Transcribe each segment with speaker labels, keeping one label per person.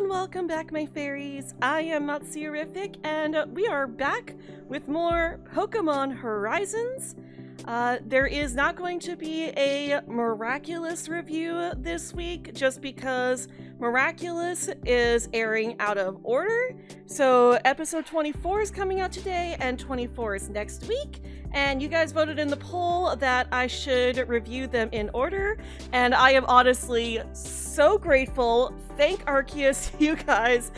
Speaker 1: and welcome back, my fairies. I am artsy, and we are back with more Pokemon Horizons. There is not going to be a Miraculous review this week, just because Miraculous is airing out of order. So episode 24 is coming out today, and 24 is next week. And you guys voted in the poll that I should review them in order, and I am honestly so grateful. Thank Arceus, you guys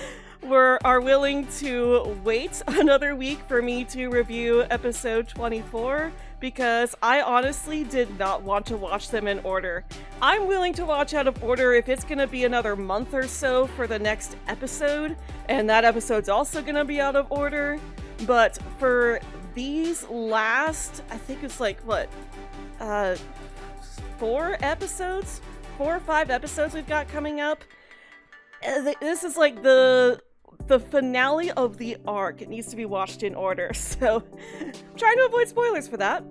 Speaker 1: are willing to wait another week for me to review episode 24, because I honestly did not want to watch them in order. I'm willing to watch out of order if it's gonna be another month or so for the next episode, and that episode's also gonna be out of order, but for these last, I think it's like, what, 4 or 5 episodes we've got coming up. This is like the finale of the arc. It needs to be watched in order, so I'm trying to avoid spoilers for that.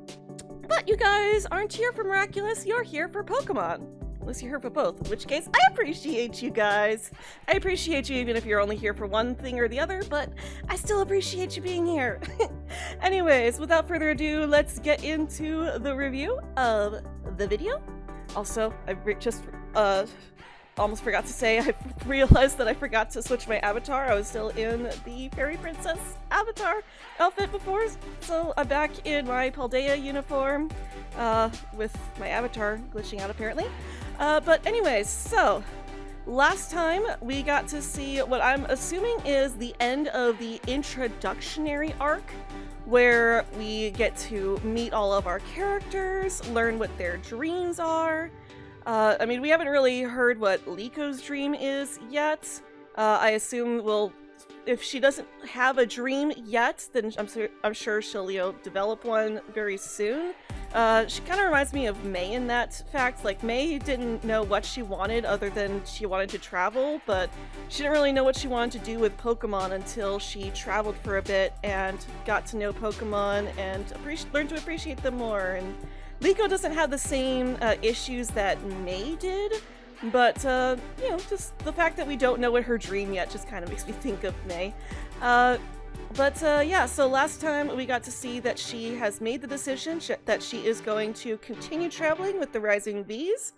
Speaker 1: But you guys aren't here for Miraculous, you're here for Pokemon. Unless you're here for both, in which case, I appreciate you guys. I appreciate you even if you're only here for one thing or the other, but I still appreciate you being here. Anyways, without further ado, let's get into the review of the video. Also, I just almost forgot to say, I realized that I forgot to switch my avatar. I was still in the Fairy Princess avatar outfit before, so I'm back in my Paldea uniform, with my avatar glitching out apparently. But anyways, so last time we got to see what I'm assuming is the end of the introductionary arc, where we get to meet all of our characters, learn what their dreams are. I mean, we haven't really heard what Liko's dream is yet. I assume if she doesn't have a dream yet, then I'm sure she'll develop one very soon. She kind of reminds me of May in that fact. Like, May didn't know what she wanted other than she wanted to travel, but she didn't really know what she wanted to do with Pokemon until she traveled for a bit and got to know Pokemon and learned to appreciate them more. And Liko doesn't have the same issues that May did, but, you know, just the fact that we don't know what her dream yet just kind of makes me think of May. Yeah, so last time we got to see that she has made the decision that she is going to continue traveling with the Rising Bees.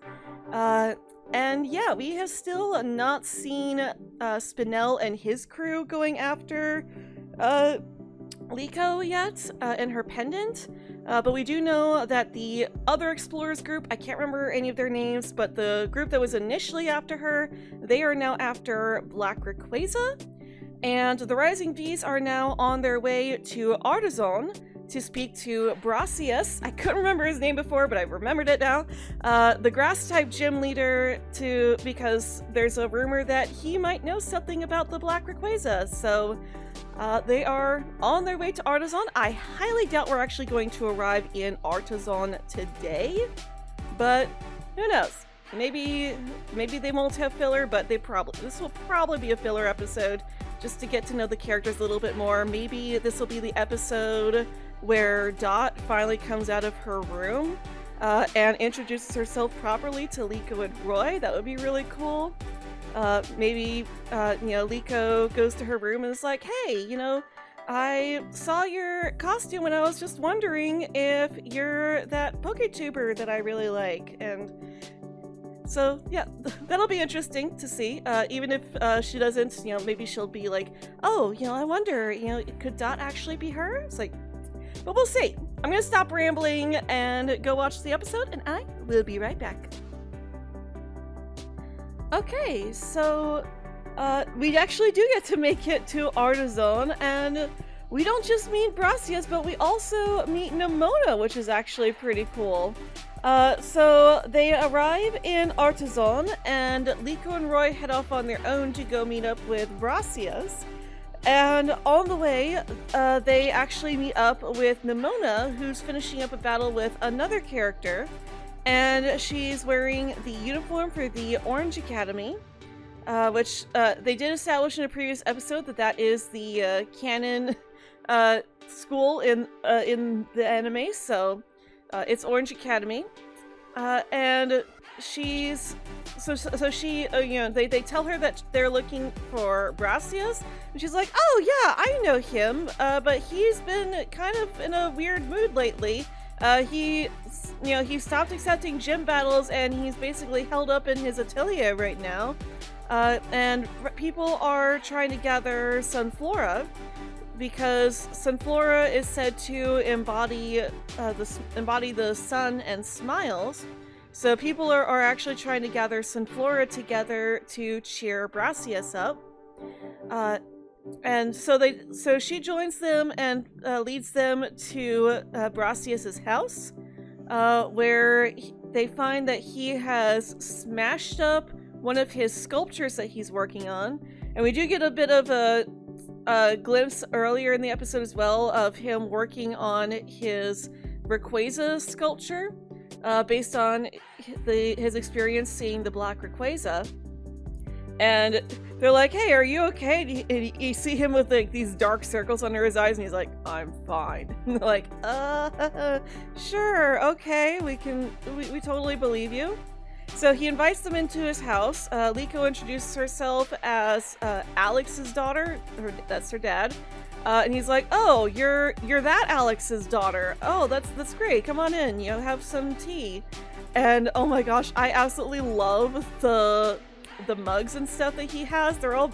Speaker 1: And yeah, we have still not seen Spinel and his crew going after Liko yet, and her pendant. But we do know that the other explorers group, I can't remember any of their names, but the group that was initially after her, they are now after Black Rayquaza. And the Rising Bees are now on their way to Artazon to speak to Brassius. I couldn't remember his name before, but I remembered it now. The grass-type gym leader, because there's a rumor that he might know something about the Black Rayquaza. So they are on their way to Artazon. I highly doubt we're actually going to arrive in Artazon today, but who knows? Maybe they won't have filler, but this will probably be a filler episode, just to get to know the characters a little bit more. Maybe this will be the episode where Dot finally comes out of her room and introduces herself properly to Liko and Roy. That would be really cool. Maybe, you know, Liko goes to her room and is like, hey, you know, I saw your costume and I was just wondering if you're that PokeTuber that I really like. And so, yeah, that'll be interesting to see. Even if she doesn't, you know, maybe she'll be like, oh, you know, I wonder, you know, could Dot actually be her? It's like, but we'll see. I'm gonna stop rambling and go watch the episode, and I will be right back. Okay, so we actually do get to make it to Artazon, and we don't just meet Brassius, but we also meet Nemona, which is actually pretty cool. So they arrive in Artazon, and Liko and Roy head off on their own to go meet up with Brassius. And on the way, they actually meet up with Nemona, who's finishing up a battle with another character, and she's wearing the uniform for the Orange Academy, which they did establish in a previous episode that is the canon school in the anime, so it's Orange Academy. And she they tell her that they're looking for Brassius, and she's like, oh yeah, I know him, but he's been kind of in a weird mood lately. He stopped accepting gym battles, and he's basically held up in his atelier right now. And people are trying to gather Sunflora, because Sunflora is said to embody the sun and smiles. So people are actually trying to gather Sunflora together to cheer Brassius up. And so she joins them and leads them to Brassius's house, where they find that he has smashed up one of his sculptures that he's working on. And we do get a bit of a glimpse earlier in the episode as well of him working on his Rayquaza sculpture, based on his experience seeing the Black Rayquaza. And they're like, hey, are you okay? And you see him with like these dark circles under his eyes, and he's like, I'm fine. And they're like, sure, okay, we totally believe you. So he invites them into his house. Liko introduces herself as Alex's daughter. That's her dad. And he's like, oh, you're that Alex's daughter. Oh, that's great. Come on in, have some tea. And oh my gosh, I absolutely love the mugs and stuff that he has. They're all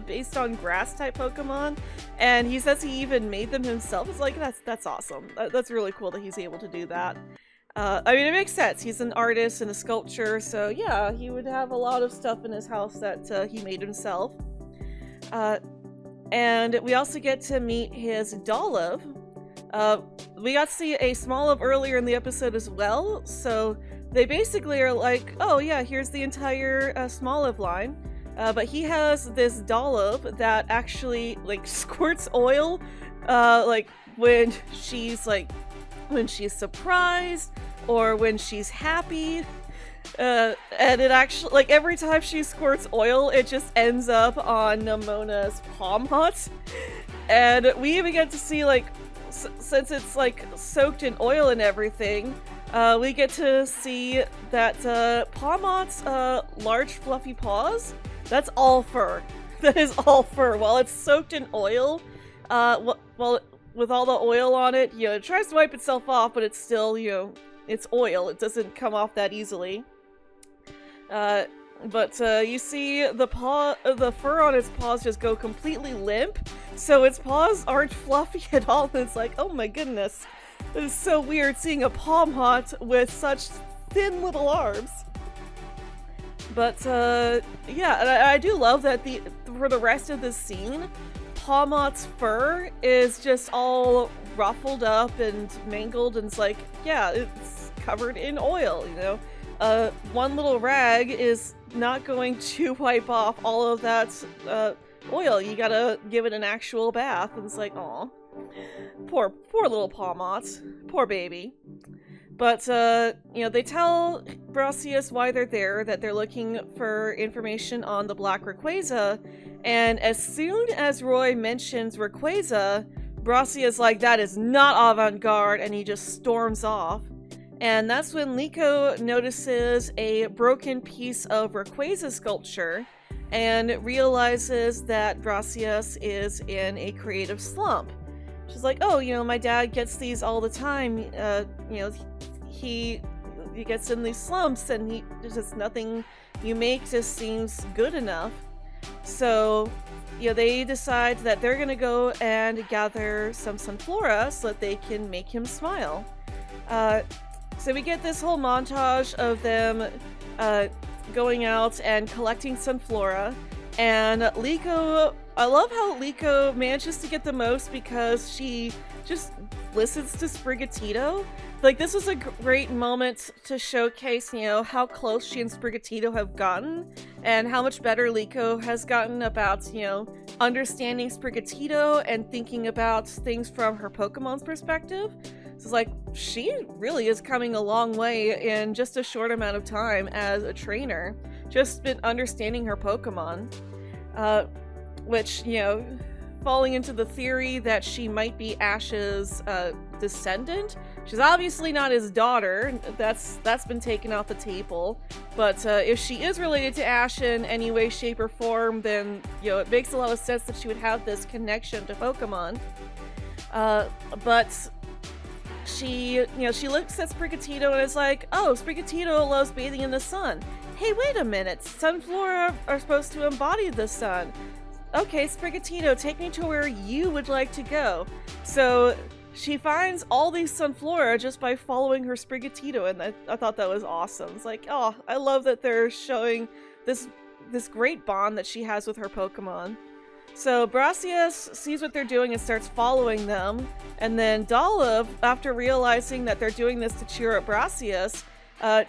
Speaker 1: based on grass type Pokemon, and he says he even made them himself. It's like, that's awesome. That's really cool that he's able to do that. I mean, it makes sense. He's an artist and a sculptor, so yeah, he would have a lot of stuff in his house that he made himself. And we also get to meet his Dolliv. We got to see a Smoliv earlier in the episode as well, so they basically are like, oh yeah, here's the entire Smoliv line. But he has this Dolliv that actually like squirts oil, like when she's surprised or when she's happy. And it actually, like, every time she squirts oil, it just ends up on Nemona's palm hut. And we even get to see, like, since it's like soaked in oil and everything, we get to see that Pawmot's large fluffy paws, that's all fur. That is all fur. While it's soaked in oil, with all the oil on it, it tries to wipe itself off, but it's still, it's oil. It doesn't come off that easily. But you see the fur on its paws just go completely limp, so its paws aren't fluffy at all, and it's like, oh my goodness. It is so weird seeing a Pawmot with such thin little arms. But, yeah, and I do love that for the rest of this scene, Pawmot's fur is just all ruffled up and mangled, and it's like, yeah, it's covered in oil, one little rag is not going to wipe off all of that oil. You gotta give it an actual bath, and it's like, aw, poor little Pawmot, poor baby. But they tell Brassius why they're there, that they're looking for information on the Black Rayquaza, and as soon as Roy mentions Rayquaza, Brassius like, that is not avant-garde, and he just storms off. And that's when Liko notices a broken piece of Rayquaza sculpture and realizes that Brassius is in a creative slump. She's like, oh, my dad gets these all the time. He gets in these slumps, and there's just nothing you make just seems good enough. So, they decide that they're gonna go and gather some Sunflora so that they can make him smile. So we get this whole montage of them going out and collecting Sunflora, and Liko, I love how Liko manages to get the most because she just listens to Sprigatito. Like, this was a great moment to showcase, how close she and Sprigatito have gotten, and how much better Liko has gotten about, understanding Sprigatito and thinking about things from her Pokemon's perspective. So it's like, she really is coming a long way in just a short amount of time as a trainer. Just been understanding her Pokemon. Which, falling into the theory that she might be Ash's descendant, She's obviously not his daughter. That's been taken off the table. But if she is related to Ash in any way, shape, or form, then, it makes a lot of sense that she would have this connection to Pokemon. But she looks at Sprigatito and is like, oh, Sprigatito loves bathing in the sun. Hey, wait a minute. Sunflora are supposed to embody the sun. Okay, Sprigatito, take me to where you would like to go. So she finds all these Sunflora just by following her Sprigatito, and I thought that was awesome. It's like, oh, I love that they're showing this great bond that she has with her Pokemon. So Brassius sees what they're doing and starts following them, and then Dolliv, after realizing that they're doing this to cheer up Brassius,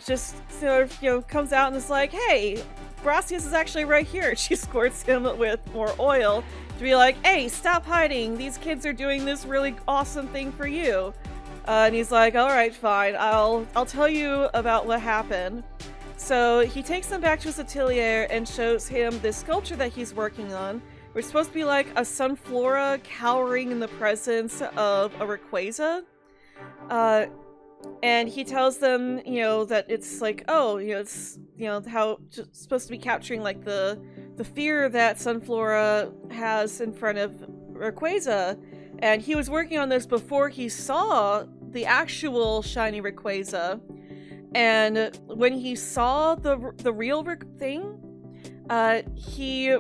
Speaker 1: just sort of, comes out and is like, hey, Brassius is actually right here. She squirts him with more oil to be like, hey, stop hiding. These kids are doing this really awesome thing for you. And he's like, all right, fine. I'll tell you about what happened. So he takes them back to his atelier and shows him this sculpture that he's working on. It's supposed to be like a Sunflora cowering in the presence of a Rayquaza. And he tells them, that it's like, oh, it's, how it's supposed to be capturing like the fear that Sunflora has in front of Rayquaza. And he was working on this before he saw the actual shiny Rayquaza. And when he saw the real thing, he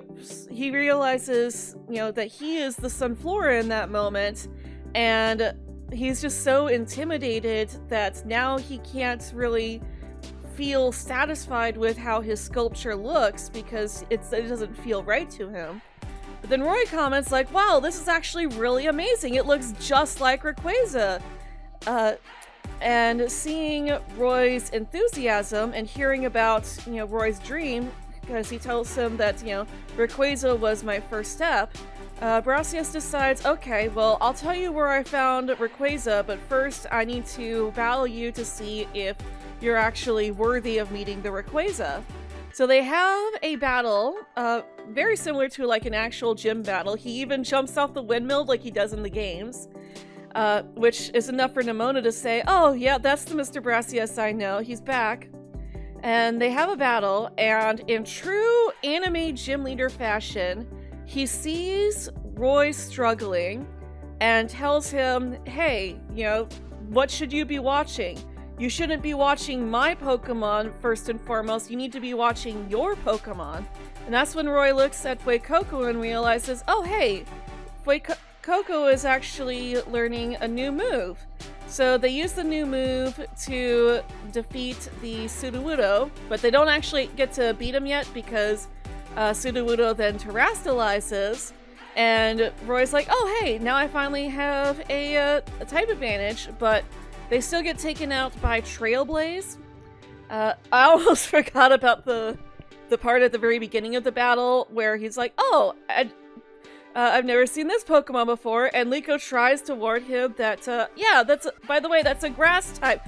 Speaker 1: realizes, that he is the Sunflora in that moment, and he's just so intimidated that now he can't really feel satisfied with how his sculpture looks because it doesn't feel right to him. But then Roy comments like, wow, this is actually really amazing. It looks just like Rayquaza. And seeing Roy's enthusiasm and hearing about, Roy's dream, because he tells him that, Rayquaza was my first step, Brassius decides, okay, well, I'll tell you where I found Rayquaza, but first I need to battle you to see if you're actually worthy of meeting the Rayquaza. So they have a battle, very similar to like an actual gym battle. He even jumps off the windmill like he does in the games, which is enough for Nimona to say, oh yeah, that's the Mr. Brassius I know, he's back. And they have a battle, and in true anime gym leader fashion, he sees Roy struggling and tells him, hey, what should you be watching? You shouldn't be watching my Pokemon first and foremost, you need to be watching your Pokemon. And that's when Roy looks at Fuecoco and realizes, oh hey, Fuecoco is actually learning a new move. So they use the new move to defeat the Sudowoodo, but they don't actually get to beat him yet because Sudowoodo then terastallizes, and Roy's like, oh hey, now I finally have a type advantage, but they still get taken out by Trailblaze. I almost forgot about the part at the very beginning of the battle where he's like, oh, I've never seen this Pokemon before, and Liko tries to warn him that, yeah, by the way, that's a grass type,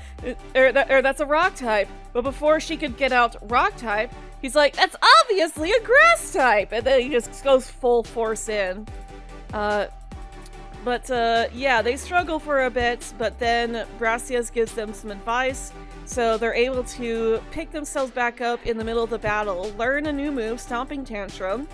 Speaker 1: or that's a rock type. But before she could get out rock type, he's like, that's obviously a grass type, and then he just goes full force in. Yeah, they struggle for a bit, but then Brassius gives them some advice, so they're able to pick themselves back up in the middle of the battle, learn a new move, Stomping Tantrum,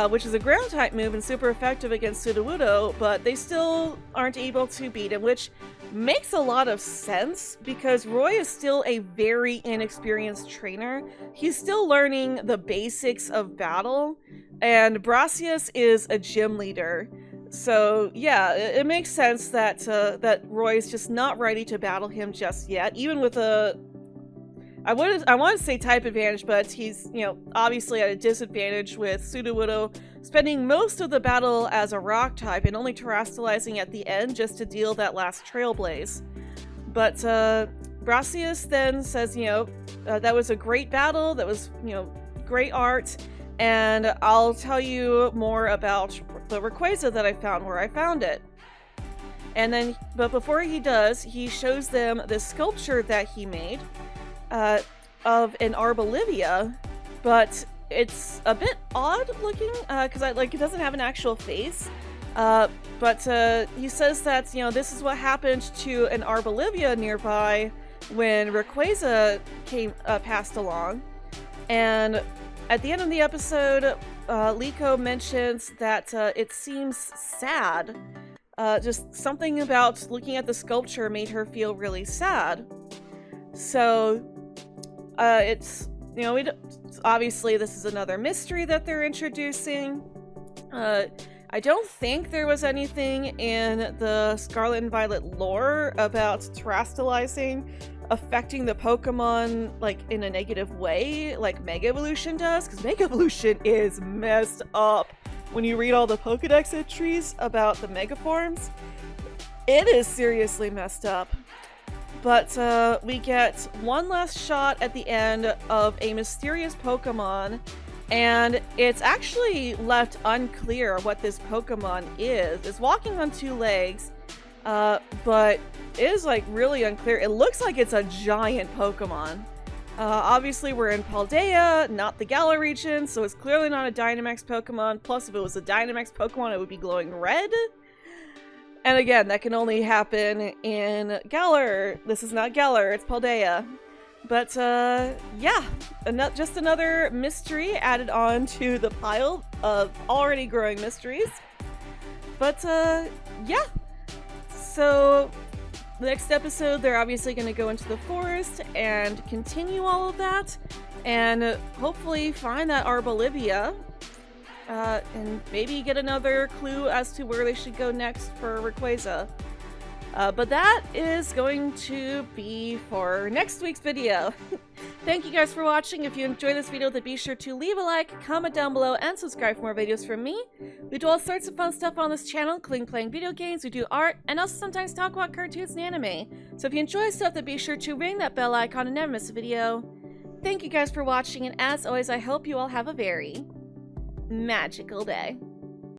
Speaker 1: which is a ground-type move and super effective against Sudowoodo, but they still aren't able to beat him, which makes a lot of sense, because Roy is still a very inexperienced trainer. He's still learning the basics of battle, and Brassius is a gym leader. So yeah, it makes sense that that Roy's just not ready to battle him just yet, even with a... I want to say type advantage, but he's, obviously at a disadvantage with Sudowoodo spending most of the battle as a rock type and only terastallizing at the end just to deal that last Trailblaze. But Brassius then says, that was a great battle, that was, great art, and I'll tell you more about the Rayquaza that I found, where I found it. And then, but before he does, he shows them this sculpture that he made, of an Arbolivia, but it's a bit odd looking, because it doesn't have an actual face. But he says that, you know, this is what happened to an Arbolivia nearby when Rayquaza passed along. And at the end of the episode, Liko mentions that it seems sad. Just something about looking at the sculpture made her feel really sad. So, it's, you know, obviously this is another mystery that they're introducing. I don't think there was anything in the Scarlet and Violet lore about terastallizing affecting the Pokemon, like, in a negative way, like Mega Evolution does, because Mega Evolution is messed up. When you read all the Pokedex entries about the Mega Forms, it is seriously messed up. But we get one last shot at the end of a mysterious Pokemon, and it's actually left unclear what this Pokemon is. It's walking on two legs, but it is like really unclear. It looks like it's a giant Pokemon. Obviously we're in Paldea, not the Galar region, so it's clearly not a Dynamax Pokemon. Plus, if it was a Dynamax Pokemon, it would be glowing red. And again, that can only happen in Galar. This is not Galar, it's Paldea. But, yeah, just another mystery added on to the pile of already growing mysteries. But, yeah. So, the next episode, they're obviously going to go into the forest and continue all of that, and hopefully find that Arbolivia, and maybe get another clue as to where they should go next for Rayquaza. But that is going to be for next week's video. Thank you guys for watching. If you enjoyed this video, then be sure to leave a like, comment down below, and subscribe for more videos from me. We do all sorts of fun stuff on this channel, including playing video games, we do art, and also sometimes talk about cartoons and anime. So if you enjoy stuff, then be sure to ring that bell icon and never miss a video. Thank you guys for watching, and as always, I hope you all have a very magical day.